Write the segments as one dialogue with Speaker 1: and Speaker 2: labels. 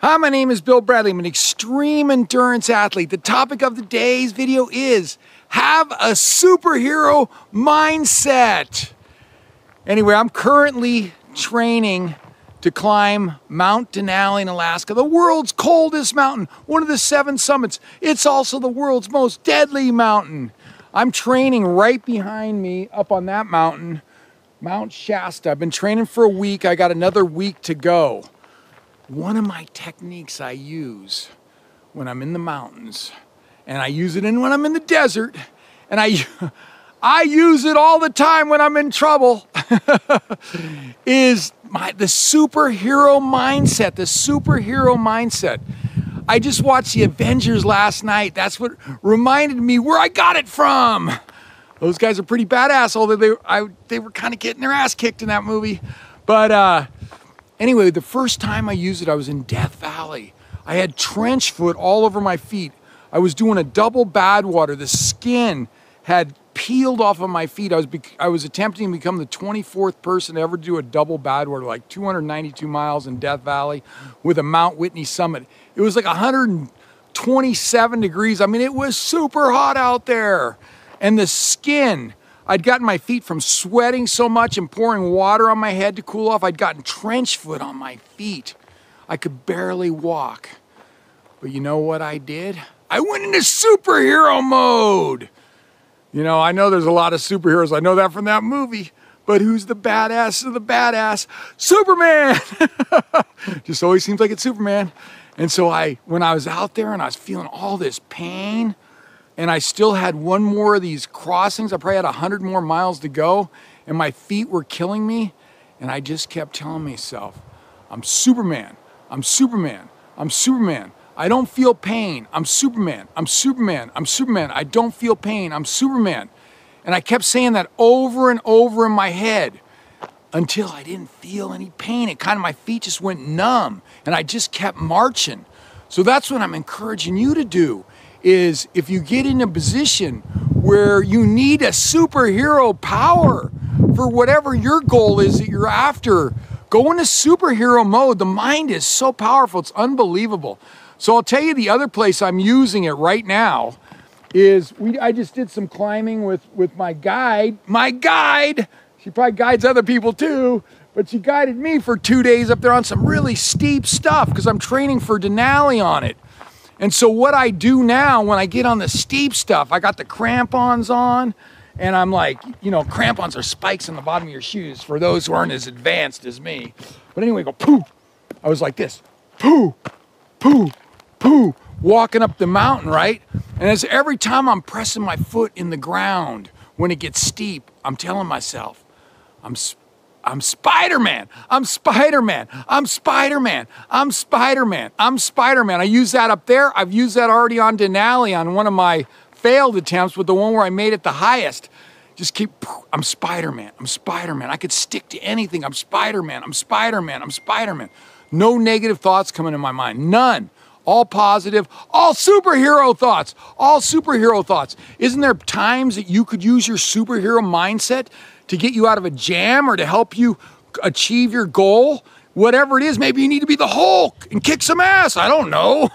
Speaker 1: Hi, my name is Bill Bradley. I'm an extreme endurance athlete. The topic of today's video is have a superhero mindset. Anyway, I'm currently training to climb Mount Denali in Alaska, the world's coldest mountain, one of the 7 summits. It's also the world's most deadly mountain. I'm training right behind me up on that mountain, Mount Shasta. I've been training for a week. I got another week to go. One of my techniques I use when I'm in the mountains, and I use it when I'm in the desert, and I use it all the time when I'm in trouble, is the superhero mindset, the superhero mindset. I just watched the Avengers last night. That's what reminded me where I got it from. Those guys are pretty badass, although they were kind of getting their ass kicked in that movie. But anyway, the first time I used it, I was in Death Valley. I had trench foot all over my feet. I was doing a double Badwater. The skin had peeled off of my feet. I was attempting to become the 24th person to ever do a double Badwater, like 292 miles in Death Valley with a Mount Whitney summit. It was like 127 degrees. I mean, it was super hot out there. And the skin, I'd gotten my feet from sweating so much and pouring water on my head to cool off. I'd gotten trench foot on my feet. I could barely walk. But you know what I did? I went into superhero mode. You know, I know there's a lot of superheroes. I know that from that movie. But who's the badass of the badass? Superman! Just always seems like it's Superman. And so when I was out there and I was feeling all this pain, and I still had one more of these crossings, I probably had 100 more miles to go, and my feet were killing me, and I just kept telling myself, I'm Superman, I'm Superman, I'm Superman. I don't feel pain. I'm Superman. I'm Superman. I'm Superman. I don't feel pain. I'm Superman. And I kept saying that over and over in my head until I didn't feel any pain. My feet just went numb and I just kept marching. So that's what I'm encouraging you to do is if you get in a position where you need a superhero power for whatever your goal is that you're after, go into superhero mode. The mind is so powerful. It's unbelievable. So I'll tell you the other place I'm using it right now is I just did some climbing with my guide. My guide! She probably guides other people too, but she guided me for 2 days up there on some really steep stuff because I'm training for Denali on it. And so what I do now when I get on the steep stuff, I got the crampons on, and I'm like, you know, crampons are spikes on the bottom of your shoes for those who aren't as advanced as me. But anyway, go poo. I was like this, poo, poo, poo, walking up the mountain, right? And as every time I'm pressing my foot in the ground when it gets steep, I'm telling myself, I'm Spider-Man, I'm Spider-Man, I'm Spider-Man, I'm Spider-Man, I'm Spider-Man. I use that up there. I've used that already on Denali on one of my failed attempts with the one where I made it the highest. Just keep, I'm Spider-Man, I'm Spider-Man. I could stick to anything. I'm Spider-Man, I'm Spider-Man, I'm Spider-Man. No negative thoughts coming in my mind, none. All positive, all superhero thoughts, all superhero thoughts. Isn't there times that you could use your superhero mindset to get you out of a jam or to help you achieve your goal? Whatever it is, maybe you need to be the Hulk and kick some ass. I don't know.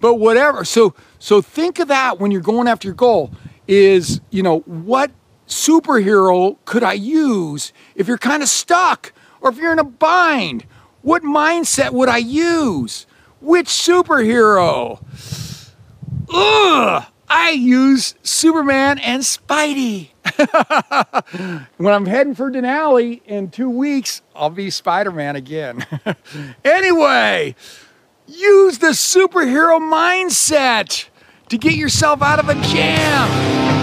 Speaker 1: But whatever. So think of that when you're going after your goal is, you know, what superhero could I use if you're kind of stuck or if you're in a bind? What mindset would I use? Which superhero? Ugh! I use Superman and Spidey. When I'm heading for Denali in 2 weeks, I'll be Spider-Man again. Anyway, use the superhero mindset to get yourself out of a jam.